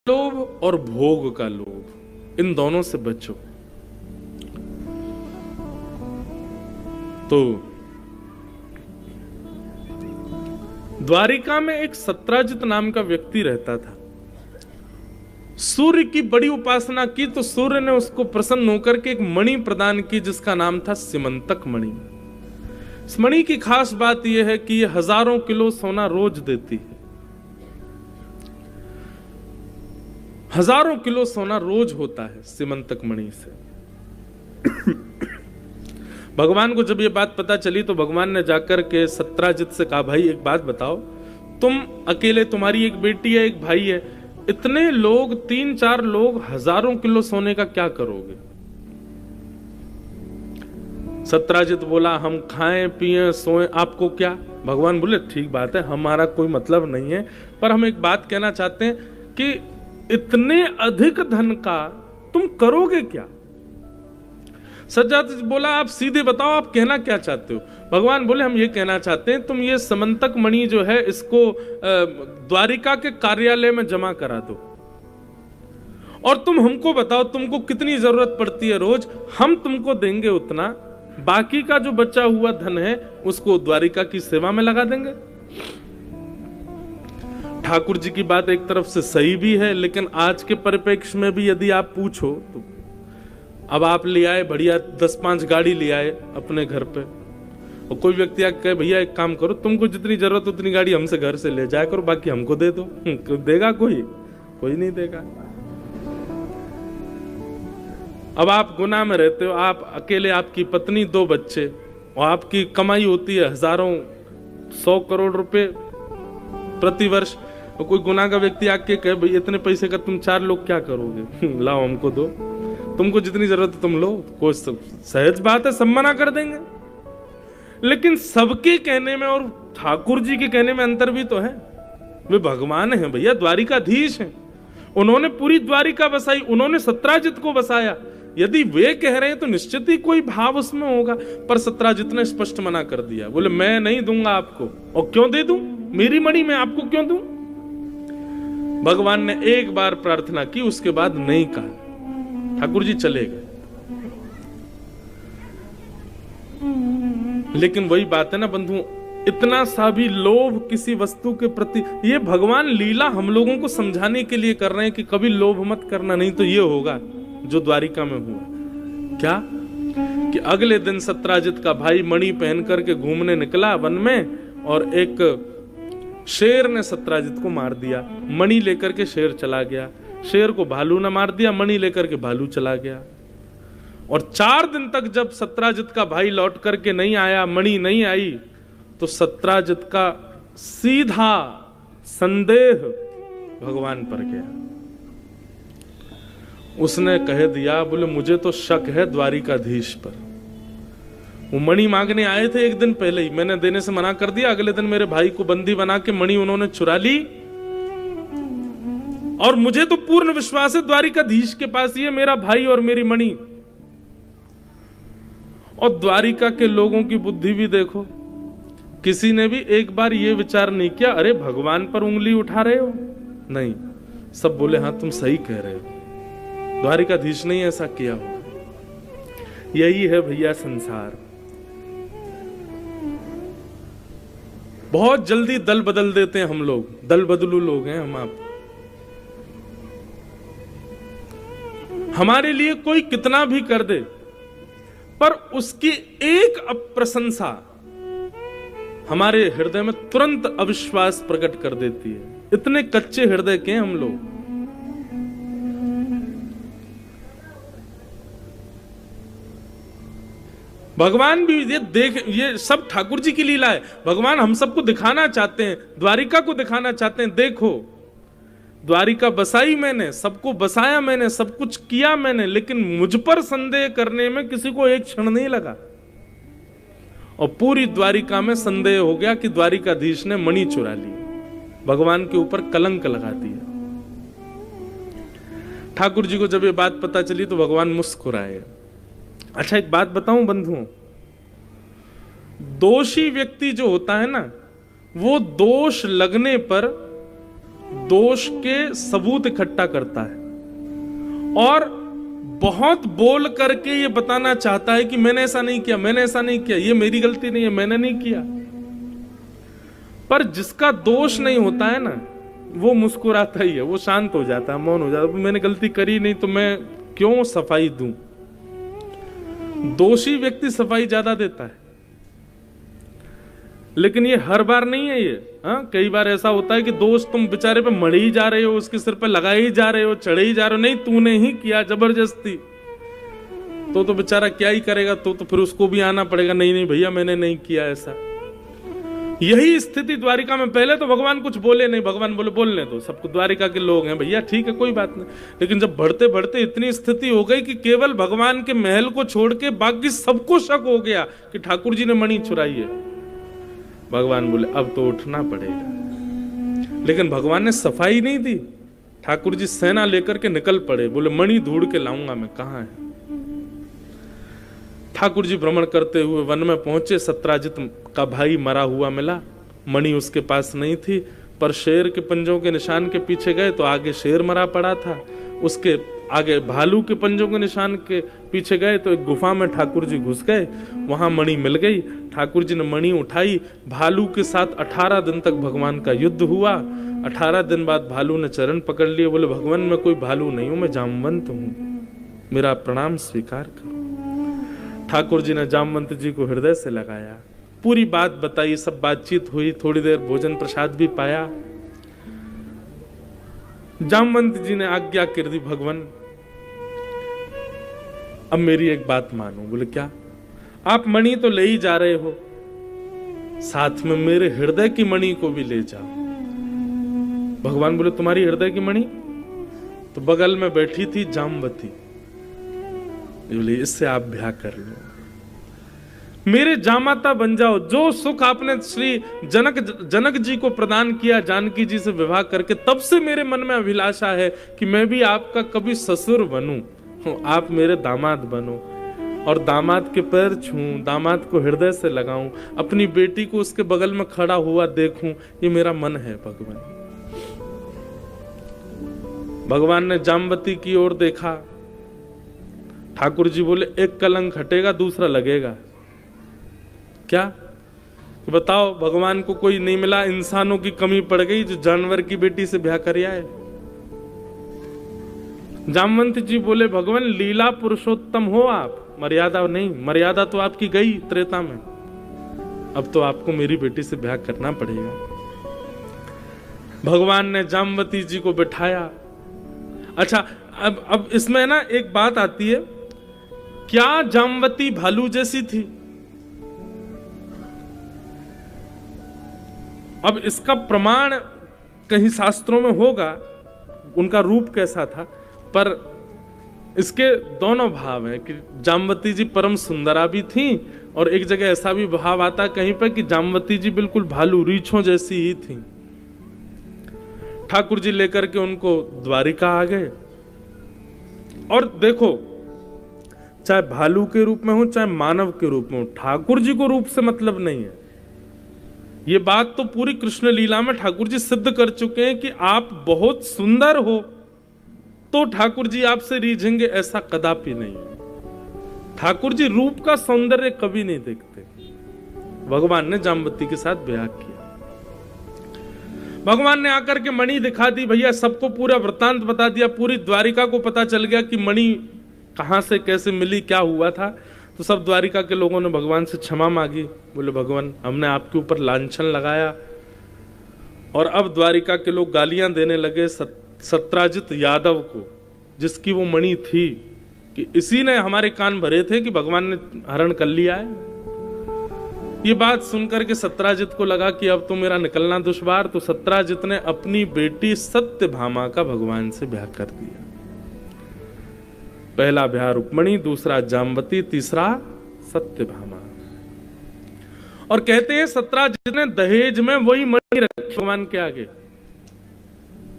लोभ और भोग का लोभ, इन दोनों से बचो। तो द्वारिका में एक सत्राजित नाम का व्यक्ति रहता था। सूर्य की बड़ी उपासना की तो सूर्य ने उसको प्रसन्न होकर के एक मणि प्रदान की जिसका नाम था सिमंतक मणि। इस मणि की खास बात यह है कि यह हजारों किलो सोना रोज देती है। हजारों किलो सोना रोज होता है सिमंतक मणि से। भगवान को जब ये बात पता चली तो भगवान ने जाकर के सत्राजित से कहा, भाई एक बात बताओ, तुम अकेले, तुम्हारी एक बेटी है, एक भाई है, इतने लोग, 3-4 लोग, हजारों किलो सोने का क्या करोगे? सत्राजित बोला, हम खाएं पिएं सोएं, आपको क्या? भगवान बोले, ठीक बात है, हमारा कोई मतलब नहीं है, पर हम एक बात कहना चाहते हैं कि इतने अधिक धन का तुम करोगे क्या? सत्राजित बोला, आप सीधे बताओ, आप कहना क्या चाहते हो? भगवान बोले, हम ये कहना चाहते हैं, तुम ये समंतक मणि जो है इसको द्वारिका के कार्यालय में जमा करा दो और तुम हमको बताओ तुमको कितनी जरूरत पड़ती है रोज, हम तुमको देंगे उतना, बाकी का जो बचा हुआ धन है उसको द्वारिका की सेवा में लगा देंगे। ठाकुर जी की बात एक तरफ से सही भी है, लेकिन आज के परिप्रेक्ष्य में भी यदि आप पूछो तो अब आप ले आए बढ़िया 10-5 गाड़ी ले आए अपने घर पे, और कोई व्यक्ति आके कहे, भैया एक काम करो, तुमको जितनी जरूरत उतनी गाड़ी हमसे घर से ले जाया करो, बाकी हमको दे दो। देगा कोई? कोई नहीं देगा। अब आप गुनाह में रहते हो, आप अकेले, आपकी पत्नी, 2 बच्चे, और आपकी कमाई होती है हजारों 100 करोड़ रुपए प्रति वर्ष, और कोई गुनाह का व्यक्ति आके कहे, भाई इतने पैसे का तुम 4 लोग क्या करोगे? लाओ हमको दो, तुमको जितनी जरूरत है तुम लो। कोई सहज बात है, सब मना कर देंगे। लेकिन सबके कहने में और ठाकुर जी के कहने में अंतर भी तो है। वे भगवान हैं भैया, द्वारिकाधीश हैं, उन्होंने पूरी द्वारिका बसाई, उन्होंने सत्राजित को बसाया। यदि वे कह रहे हैं तो निश्चित ही कोई भाव उसमें होगा। पर सत्राजित ने स्पष्ट मना कर दिया, बोले मैं नहीं दूंगा आपको। और क्यों दे दूं? मेरी मणि मैं आपको क्यों दूं? भगवान ने एक बार प्रार्थना की, उसके बाद नहीं कहा। ठाकुर जी चले गए। लेकिन वही बात है ना बंधु, इतना सा भी लोभ किसी वस्तु के प्रति, ये भगवान लीला हम लोगों को समझाने के लिए कर रहे हैं कि कभी लोभ मत करना, नहीं तो ये होगा जो द्वारिका में हुआ। क्या कि अगले दिन सत्राजित का भाई मणि पहन करके घूमने निकला वन में, और एक शेर ने सत्राजित को मार दिया। मणि लेकर के शेर चला गया, शेर को भालू ने मार दिया, मणि लेकर के भालू चला गया। और 4 दिन तक जब सत्राजित का भाई लौट करके नहीं आया, मणि नहीं आई, तो सत्राजित का सीधा संदेह भगवान पर गया। उसने कह दिया, बोले मुझे तो शक है द्वारिकाधीश पर। वो मणि मांगने आए थे एक दिन पहले ही, मैंने देने से मना कर दिया। अगले दिन मेरे भाई को बंदी बना के मणि उन्होंने चुरा ली, और मुझे तो पूर्ण विश्वास है द्वारिकाधीश के पास ये मेरा भाई और मेरी मणि। और द्वारिका के लोगों की बुद्धि भी देखो, किसी ने भी एक बार ये विचार नहीं किया, अरे भगवान पर उंगली उठा रहे हो? नहीं, सब बोले हाँ तुम सही कह रहे हो, द्वारिकाधीश ने ऐसा किया हो। यही है भैया संसार। बहुत जल्दी दल बदल देते हैं हम लोग, दल बदलू लोग हैं हम। आप हमारे लिए कोई कितना भी कर दे, पर उसकी एक अप्रशंसा हमारे हृदय में तुरंत अविश्वास प्रकट कर देती है। इतने कच्चे हृदय के हम लोग। भगवान भी ये सब ठाकुर जी की लीला है। भगवान हम सबको दिखाना चाहते हैं, द्वारिका को दिखाना चाहते हैं, देखो द्वारिका बसाई मैंने, सबको बसाया मैंने, सब कुछ किया मैंने, लेकिन मुझ पर संदेह करने में किसी को एक क्षण नहीं लगा। और पूरी द्वारिका में संदेह हो गया कि द्वारिकाधीश ने मणि चुरा ली, भगवान के ऊपर कलंक लगा दिया। ठाकुर जी को जब ये बात पता चली तो भगवान मुस्कुराए। अच्छा एक बात बताऊं बंधुओं, दोषी व्यक्ति जो होता है ना, वो दोष लगने पर दोष के सबूत इकट्ठा करता है और बहुत बोल करके ये बताना चाहता है कि मैंने ऐसा नहीं किया, मैंने ऐसा नहीं किया, ये मेरी गलती नहीं है, मैंने नहीं किया। पर जिसका दोष नहीं होता है ना, वो मुस्कुराता ही है, वो शांत हो जाता है, मौन हो जाता है। मैंने गलती करी नहीं तो मैं क्यों सफाई दूं। दोषी व्यक्ति सफाई ज्यादा देता है, लेकिन ये हर बार नहीं है। ये कई बार ऐसा होता है कि दोस्त तुम बेचारे पे मढ़ ही जा रहे हो, उसके सिर पे लगाए ही जा रहे हो, चढ़े ही जा रहे हो, नहीं तूने ही किया जबरदस्ती, तो बेचारा क्या ही करेगा। तो फिर उसको भी आना पड़ेगा, नहीं नहीं भैया मैंने नहीं किया ऐसा। यही स्थिति द्वारिका में। पहले तो भगवान कुछ बोले नहीं, भगवान बोले बोलने दो, सबको द्वारिका के लोग हैं भैया, ठीक है कोई बात नहीं। लेकिन जब बढ़ते बढ़ते इतनी स्थिति हो गई कि केवल भगवान के महल को छोड़ के बाकी सबको शक हो गया कि ठाकुर जी ने मणि चुराई है। भगवान बोले अब तो उठना पड़ेगा। लेकिन भगवान ने सफाई नहीं दी। ठाकुर जी सेना लेकर के निकल पड़े, बोले मणि ढूंढ के लाऊंगा मैं, कहां है। ठाकुर जी भ्रमण करते हुए वन में पहुंचे, सत्राजित का भाई मरा हुआ मिला, मणि उसके पास नहीं थी, पर शेर के पंजों के निशान के पीछे गए तो आगे शेर मरा पड़ा था, उसके आगे भालू के पंजों के निशान के पीछे गए तो एक गुफा में ठाकुर जी घुस गए, वहां मणि मिल गई। ठाकुर जी ने मणि उठाई, भालू के साथ 18 दिन तक भगवान का युद्ध हुआ। 18 दिन बाद भालू ने चरण पकड़ लिए, बोले भगवान मैं कोई भालू नहीं हूं, मैं जामवंत हूं, मेरा प्रणाम स्वीकार करो। ठाकुर जी ने जामवंत जी को हृदय से लगाया, पूरी बात बताई, सब बातचीत हुई, थोड़ी देर भोजन प्रसाद भी पाया। जामवंत जी ने आज्ञा कर दी, भगवान अब मेरी एक बात मानो। बोले क्या। आप मणि तो ले ही जा रहे हो, साथ में मेरे हृदय की मणि को भी ले जाओ। भगवान बोले तुम्हारी हृदय की मणि? तो बगल में बैठी थी जामवती, बोले इससे आप ब्याह कर लो, मेरे जामाता बन जाओ। जो सुख आपने श्री जनक जी को प्रदान किया जानकी जी से विवाह करके, तब से मेरे मन में अभिलाषा है कि मैं भी आपका कभी ससुर बनूं, आप मेरे दामाद बनो और दामाद के पैर छूं, दामाद को हृदय से लगाऊं, अपनी बेटी को उसके बगल में खड़ा हुआ देखूं, ये मेरा मन है भगवान। भगवान ने जामवती की ओर देखा। ठाकुर जी बोले एक कलंक हटेगा दूसरा लगेगा। क्या बताओ, भगवान को कोई नहीं मिला, इंसानों की कमी पड़ गई जो जानवर की बेटी से ब्याह कर आए। जामवंत जी बोले भगवान लीला पुरुषोत्तम हो आप, मर्यादा नहीं, मर्यादा तो आपकी गई त्रेता में, अब तो आपको मेरी बेटी से ब्याह करना पड़ेगा। भगवान ने जामवती जी को बिठाया। अच्छा अब इसमें ना एक बात आती है, क्या जामवती भालू जैसी थी? अब इसका प्रमाण कहीं शास्त्रों में होगा उनका रूप कैसा था, पर इसके दोनों भाव हैं कि जामवती जी परम सुंदरा भी थी और एक जगह ऐसा भी भाव आता कहीं पर कि जामवती जी बिल्कुल भालू रीछों जैसी ही थी। ठाकुर जी लेकर के उनको द्वारिका आ गए और देखो, चाहे भालू के रूप में हो चाहे मानव के रूप में हो, ठाकुर जी को रूप से मतलब नहीं है। ये बात तो पूरी कृष्ण लीला में ठाकुर जी सिद्ध कर चुके हैं कि आप बहुत सुंदर हो तो ठाकुर जी आपसे रीझेंगे, ऐसा कदापि नहीं है। ठाकुर जी रूप का सौंदर्य कभी नहीं देखते। भगवान ने जामवती के साथ ब्याह किया। भगवान ने आकर के मणि दिखा दी, भैया सबको पूरा वृत्तांत बता दिया, पूरी द्वारिका को पता चल गया कि मणि कहां से कैसे मिली, क्या हुआ था। तो सब द्वारिका के लोगों ने भगवान से क्षमा मांगी, बोले भगवान हमने आपके ऊपर लांछन लगाया। और अब द्वारिका के लोग गालियां देने लगे सत्राजित यादव को, जिसकी वो मणि थी, कि इसी ने हमारे कान भरे थे कि भगवान ने हरण कर लिया है। ये बात सुनकर के सत्राजित को लगा कि अब तो मेरा निकलना दुश्वार, तो सत्राजित ने अपनी बेटी सत्यभामा का भगवान से ब्याह कर दिया। पहला ब्याह रुक्मणी, दूसरा जामवती, तीसरा सत्यभामा। और कहते हैं सत्राजित ने दहेज में वही मणि रखी भगवान के आगे।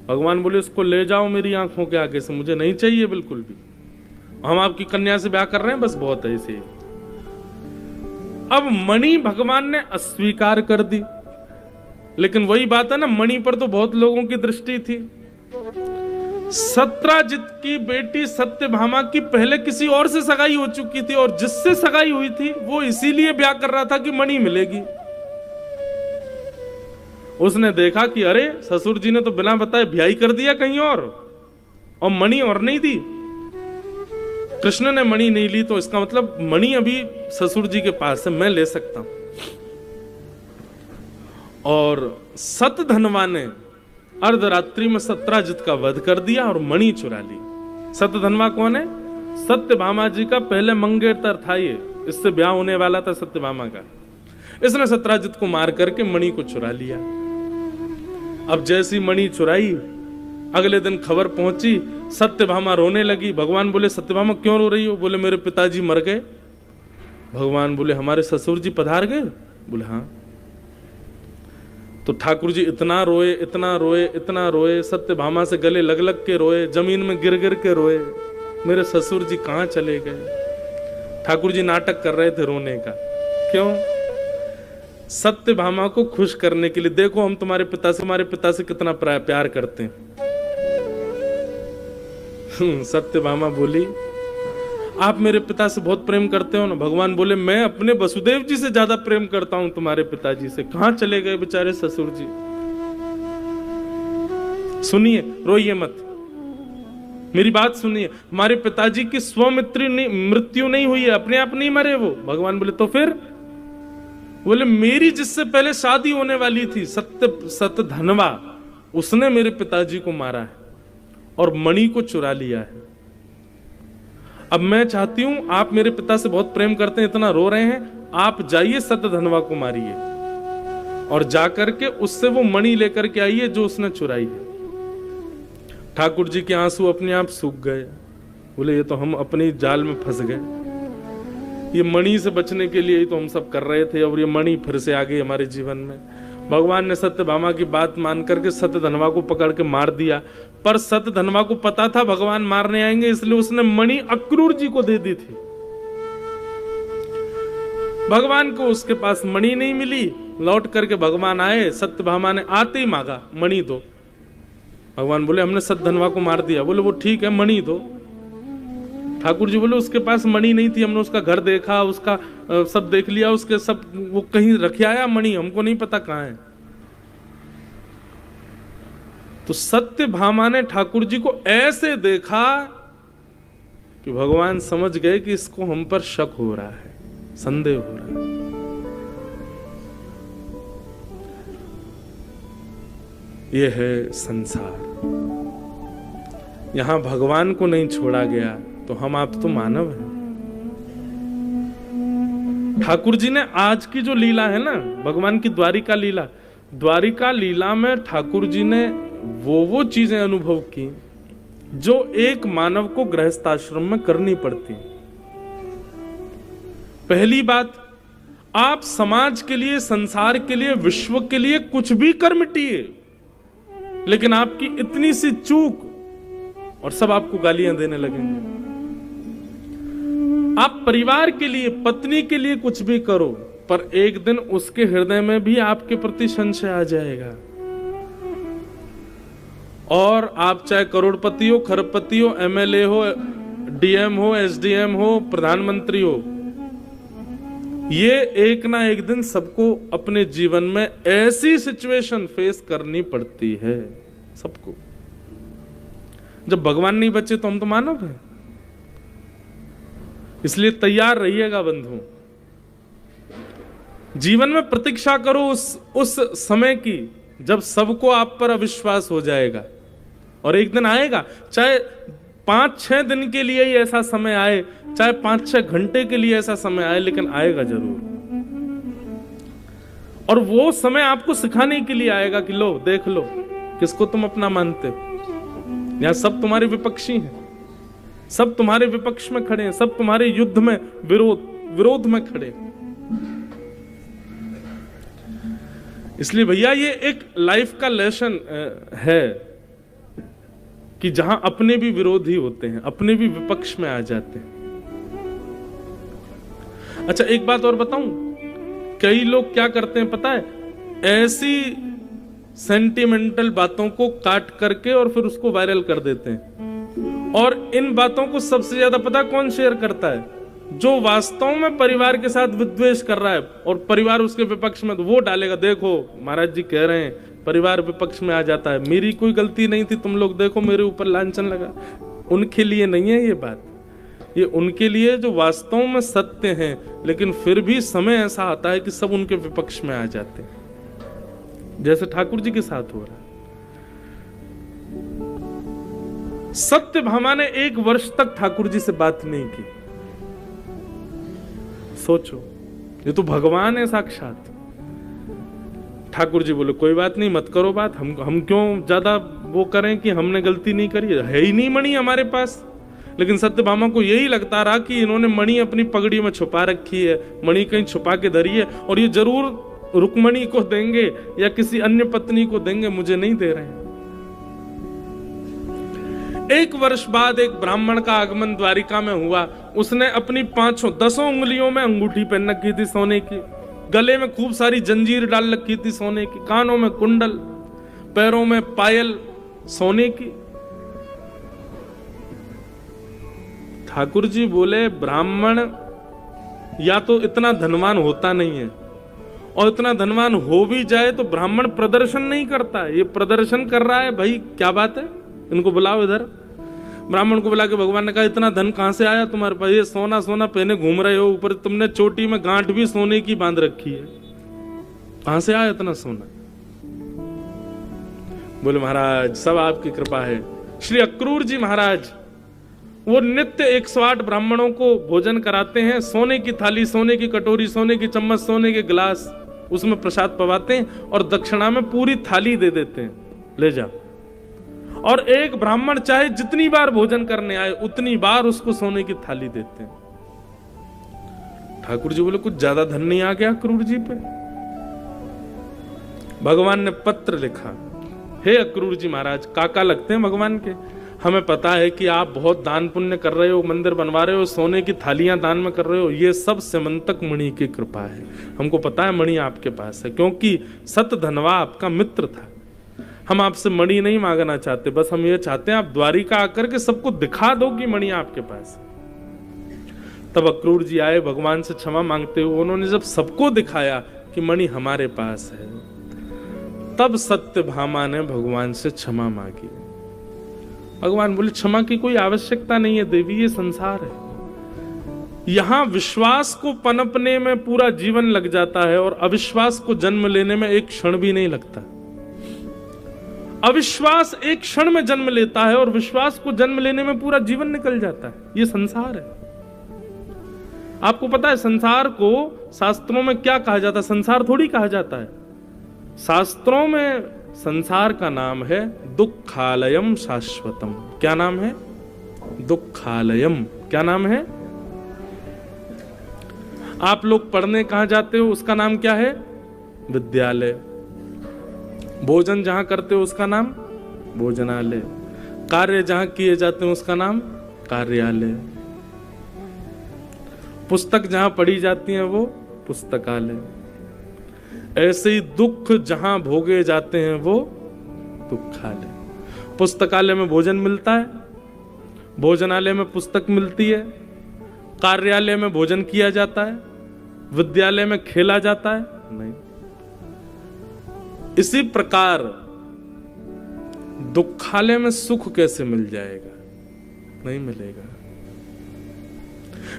भगवान बोले उसको ले जाओ मेरी आंखों के आगे से, मुझे नहीं चाहिए बिल्कुल भी, हम आपकी कन्या से ब्याह कर रहे हैं, बस बहुत है इसे। अब मणि भगवान ने अस्वीकार कर दी। लेकिन वही बात है ना, मणि पर तो बहुत लोगों की दृष्टि थी। सत्राजित की बेटी सत्यभामा की पहले किसी और से सगाई हो चुकी थी, और जिससे सगाई हुई थी वो इसीलिए ब्याह कर रहा था कि मणि मिलेगी। उसने देखा कि अरे ससुर जी ने तो बिना बताए ब्याह कर दिया कहीं और मणि और नहीं दी। कृष्ण ने मणि नहीं ली, तो इसका मतलब मणि अभी ससुर जी के पास है, मैं ले सकता हूं। और सतधनवा ने अर्धरात्रि में सत्राजित का वध कर दिया और मणि चुरा ली। सतधनवा कौन है? सत्यभामा जी का पहले मंगेतर था, ये इससे ब्याह होने वाला था सत्यभामा का। इसने सत्राजित को मार करके मणि को चुरा लिया। अब जैसी मणि चुराई, अगले दिन खबर पहुंची, सत्यभामा रोने लगी। भगवान बोले सत्यभामा क्यों रो रही हो? बोले मेरे पिताजी मर गए। भगवान बोले हमारे ससुर जी पधार गए? बोले हाँ। तो ठाकुर जी इतना रोए, इतना रोए, इतना रोए, सत्यभामा से गले लग लग के रोए, जमीन में गिर गिर के रोए, मेरे ससुर जी कहां चले गए। ठाकुर जी नाटक कर रहे थे रोने का। क्यों? सत्यभामा को खुश करने के लिए, देखो हम तुम्हारे पिता से कितना प्यार करते हैं। सत्यभामा बोली आप मेरे पिता से बहुत प्रेम करते हो ना? भगवान बोले मैं अपने वसुदेव जी से ज्यादा प्रेम करता हूं तुम्हारे पिताजी से। कहां चले गए बेचारे ससुर जी? सुनिए, रोइए मत, मेरी बात सुनिए। हमारे पिताजी की स्वमित्री मृत्यु नहीं हुई है, अपने आप नहीं मरे वो। भगवान बोले तो फिर? बोले मेरी जिससे पहले शादी होने वाली थी सतधनवा, उसने मेरे पिताजी को मारा है और मणि को चुरा लिया है। अब मैं चाहती हूं, आप मेरे पिता से बहुत प्रेम करते हैं, इतना रो रहे हैं, आप जाइए सतधनवा को मारिए और जाकर के उससे वो मणि लेकर के आइए जो उसने चुराई है। ठाकुर जी के आंसू अपने आप सूख गए। बोले ये तो हम अपनी जाल में फंस गए, ये मणि से बचने के लिए ही तो हम सब कर रहे थे और ये मणि फिर से आ गई हमारे जीवन में। भगवान ने सत्यभामा की बात मान करके सतधनवा को पकड़ के मार दिया, पर सतधनवा को पता था भगवान मारने आएंगे, इसलिए उसने मणि अक्रूर जी को दे दी थी। भगवान को उसके पास मणि नहीं मिली, लौट करके भगवान आए, सत्यभामा ने आते ही मांगा मणि दो। भगवान बोले हमने सतधनवा को मार दिया। बोले वो ठीक है, मणि दो। ठाकुर जी बोले उसके पास मणि नहीं थी, हमने उसका घर देखा, उसका सब देख लिया, उसके सब वो कहीं रखे आया मणि, हमको नहीं पता कहां है। तो सत्यभामा ने ठाकुर जी को ऐसे देखा कि भगवान समझ गए कि इसको हम पर शक हो रहा है, संदेह हो रहा है। यह है संसार। यहां भगवान को नहीं छोड़ा गया तो हम आप तो मानव हैं। ठाकुर जी ने आज की जो लीला है ना, भगवान की द्वारिका लीला में ठाकुर जी ने वो चीजें अनुभव की जो एक मानव को गृहस्थाश्रम में करनी पड़ती। पहली बात, आप समाज के लिए, संसार के लिए, विश्व के लिए कुछ भी कर मिटिए, लेकिन आपकी इतनी सी चूक और सब आपको गालियां देने लगेंगे। आप परिवार के लिए, पत्नी के लिए कुछ भी करो, पर एक दिन उसके हृदय में भी आपके प्रति संशय आ जाएगा। और आप चाहे करोड़पति हो, खरबपति हो, एमएलए हो, डीएम हो, एसडीएम हो, प्रधानमंत्री हो, ये एक ना एक दिन सबको अपने जीवन में ऐसी सिचुएशन फेस करनी पड़ती है, सबको। जब भगवान नहीं बचे तो हम तो मानव हैं। इसलिए तैयार रहिएगा बंधु, जीवन में प्रतीक्षा करो उस समय की जब सबको आप पर अविश्वास हो जाएगा। और एक दिन आएगा, चाहे 5-6 दिन के लिए ही ऐसा समय आए, चाहे 5-6 घंटे के लिए ऐसा समय आए, लेकिन आएगा जरूर। और वो समय आपको सिखाने के लिए आएगा कि लो देख लो किसको तुम अपना मानते हो। यहां सब तुम्हारे विपक्षी हैं, सब तुम्हारे विपक्ष में खड़े हैं, सब तुम्हारे युद्ध में विरोध में खड़े। इसलिए भैया ये एक लाइफ का लेसन है कि जहां अपने भी विरोधी होते हैं, अपने भी विपक्ष में आ जाते हैं। अच्छा एक बात और बताऊं, कई लोग क्या करते हैं पता है, ऐसी सेंटिमेंटल बातों को काट करके और फिर उसको वायरल कर देते हैं। और इन बातों को सबसे ज्यादा पता कौन शेयर करता है? जो वास्तव में परिवार के साथ विद्वेष कर रहा है और परिवार उसके विपक्ष में, तो वो डालेगा, देखो महाराज जी कह रहे हैं परिवार विपक्ष में आ जाता है, मेरी कोई गलती नहीं थी, तुम लोग देखो मेरे ऊपर लांछन लगा। उनके लिए नहीं है ये बात, ये उनके लिए जो वास्तव में सत्य हैं, लेकिन फिर भी समय ऐसा आता है कि सब उनके विपक्ष में आ जाते हैं, जैसे ठाकुर जी के साथ हो रहा है। सत्यभामा ने 1 वर्ष तक ठाकुर जी से बात नहीं की। सोचो, ये तो भगवान है साक्षात। ठाकुर जी बोले कोई बात नहीं, मत करो बात, हम क्यों ज्यादा वो करें कि हमने गलती नहीं करी, है ही नहीं मणि हमारे पास। लेकिन सत्यभामा को यही लगता रहा कि इन्होंने मणि अपनी पगड़ी में छुपा रखी है, मणि कहीं छुपा के धरी है, और ये जरूर रुक्मणी को देंगे या किसी अन्य पत्नी को देंगे, मुझे नहीं दे रहे हैं। 1 वर्ष बाद एक ब्राह्मण का आगमन द्वारिका में हुआ। उसने अपनी 10 उंगलियों में अंगूठी पहन रखी थी सोने की, गले में खूब सारी जंजीर डाल रखी थी सोने की, कानों में कुंडल, पैरों में पायल सोने की। ठाकुर जी बोले ब्राह्मण या तो इतना धनवान होता नहीं है, और इतना धनवान हो भी जाए तो ब्राह्मण प्रदर्शन नहीं करता है, ये प्रदर्शन कर रहा है, भाई क्या बात है, इनको बुलाओ इधर। ब्राह्मण को बुला के भगवान ने कहा इतना धन कहां से आया तुम्हारे पास, ये सोना सोना पहने घूम रहे हो, ऊपर तुमने चोटी में गांठ भी सोने की बांध रखी है, कहां से आया इतना सोना? बोले महाराज सब आपकी कृपा है। श्री अक्रूर जी महाराज वो नित्य 108 ब्राह्मणों को भोजन कराते हैं, सोने की थाली, सोने की कटोरी, सोने की चम्मच, सोने के गिलास, उसमें प्रसाद पवाते हैं और दक्षिणा में पूरी थाली दे देते हैं, ले जा। और एक ब्राह्मण चाहे जितनी बार भोजन करने आए उतनी बार उसको सोने की थाली देते हैं। ठाकुर जी बोले कुछ ज्यादा धन नहीं आ गया अक्रूर जी पे? भगवान ने पत्र लिखा, हे अक्रूर जी महाराज, काका लगते हैं भगवान के, हमें पता है कि आप बहुत दान पुण्य कर रहे हो, मंदिर बनवा रहे हो, सोने की थालियां दान में कर रहे हो, ये सब सिमंतक मणि की कृपा है। हमको पता है मणि आपके पास है, क्योंकि सत धनवा आपका मित्र था। हम आपसे मणि नहीं मांगना चाहते, बस हम ये चाहते हैं आप द्वारिका आकर के सबको दिखा दो कि मणि आपके पास। तब अक्रूर जी आए भगवान से क्षमा मांगते हुए। उन्होंने जब सबको दिखाया कि मणि हमारे पास है, तब सत्यभामा ने भगवान से क्षमा मांगी। भगवान बोले क्षमा की कोई आवश्यकता नहीं है देवी, ये संसार है, यहां विश्वास को पनपने में पूरा जीवन लग जाता है और अविश्वास को जन्म लेने में एक क्षण भी नहीं लगता। अविश्वास एक क्षण में जन्म लेता है और विश्वास को जन्म लेने में पूरा जीवन निकल जाता है। ये संसार है। आपको पता है संसार को शास्त्रों में क्या कहा जाता है? संसार थोड़ी कहा जाता है। शास्त्रों में संसार का नाम है दुखालयम शाश्वतम। क्या नाम है? दुखालयम। क्या नाम है? आप लोग पढ़ने कहां जाते हो उसका नाम क्या है? विद्यालय। भोजन जहां करते हो उसका नाम भोजनालय। कार्य जहां किए जाते हैं उसका नाम कार्यालय। पुस्तक जहां पढ़ी जाती है वो पुस्तकालय। ऐसे ही दुख जहां भोगे जाते हैं वो दुखालय। पुस्तकालय में भोजन मिलता है, भोजनालय में पुस्तक मिलती है, कार्यालय में भोजन किया जाता है, विद्यालय में खेला जाता है नहीं। इसी प्रकार दुखालय में सुख कैसे मिल जाएगा? नहीं मिलेगा।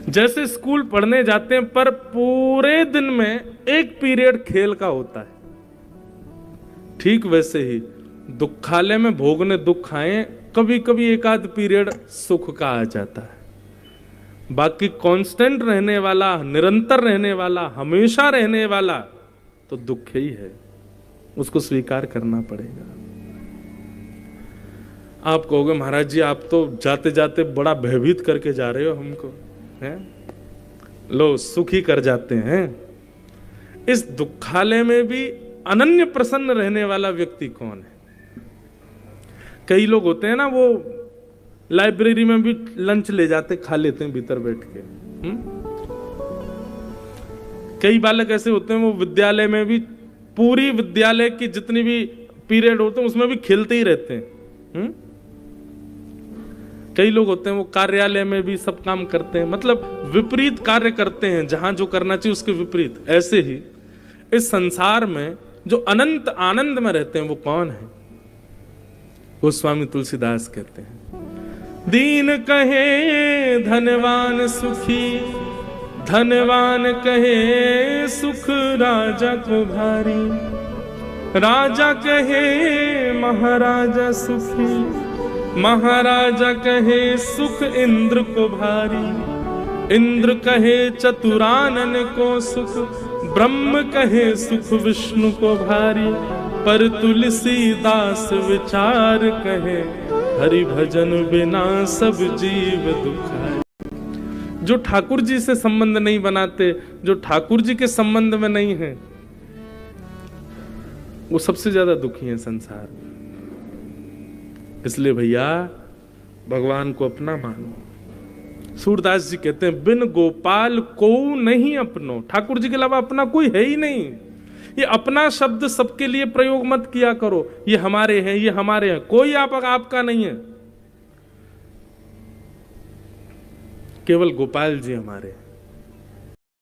जैसे स्कूल पढ़ने जाते हैं पर पूरे दिन में एक पीरियड खेल का होता है, ठीक वैसे ही दुखालय में भोगने दुख आए, कभी कभी एक आध पीरियड सुख का आ जाता है। बाकी कांस्टेंट रहने वाला, निरंतर रहने वाला, हमेशा रहने वाला तो दुख ही है, उसको स्वीकार करना पड़ेगा। आप कहोगे महाराज जी आप तो जाते जाते बड़ा भयभीत करके जा रहे हो हमको, हैं? लो सुखी कर जाते हैं। इस दुखालय में भी अनन्य प्रसन्न रहने वाला व्यक्ति कौन है? कई लोग होते हैं ना, वो लाइब्रेरी में भी लंच ले जाते, खा लेते हैं भीतर बैठ के। कई बालक ऐसे होते हैं वो विद्यालय में भी पूरी विद्यालय की जितनी भी पीरियड होते हैं उसमें भी खेलते ही रहते हैं। कई लोग होते हैं वो कार्यालय में भी सब काम करते हैं, मतलब विपरीत कार्य करते हैं, जहां जो करना चाहिए उसके विपरीत। ऐसे ही इस संसार में जो अनंत आनंद में रहते हैं वो कौन है? गोस्वामी तुलसीदास कहते हैं, दीन कहे धनवान सुखी, धनवान कहे सुख राजा को भारी, राजा कहे महाराजा सुखी, महाराजा कहे सुख इंद्र को भारी, इंद्र कहे चतुरानन को सुख, ब्रह्म कहे सुख विष्णु को भारी, पर तुलसीदास विचार कहे, हरि भजन बिना सब जीव दुखाए। जो ठाकुर जी से संबंध नहीं बनाते, जो ठाकुर जी के संबंध में नहीं है, वो सबसे ज्यादा दुखी है संसार में। इसलिए भैया भगवान को अपना मानो। सूरदास जी कहते हैं, बिन गोपाल को नहीं अपनो। ठाकुर जी के अलावा अपना कोई है ही नहीं। ये अपना शब्द सबके लिए प्रयोग मत किया करो, ये हमारे हैं, ये हमारे हैं, कोई आपका नहीं है, केवल गोपाल जी हमारे हैं।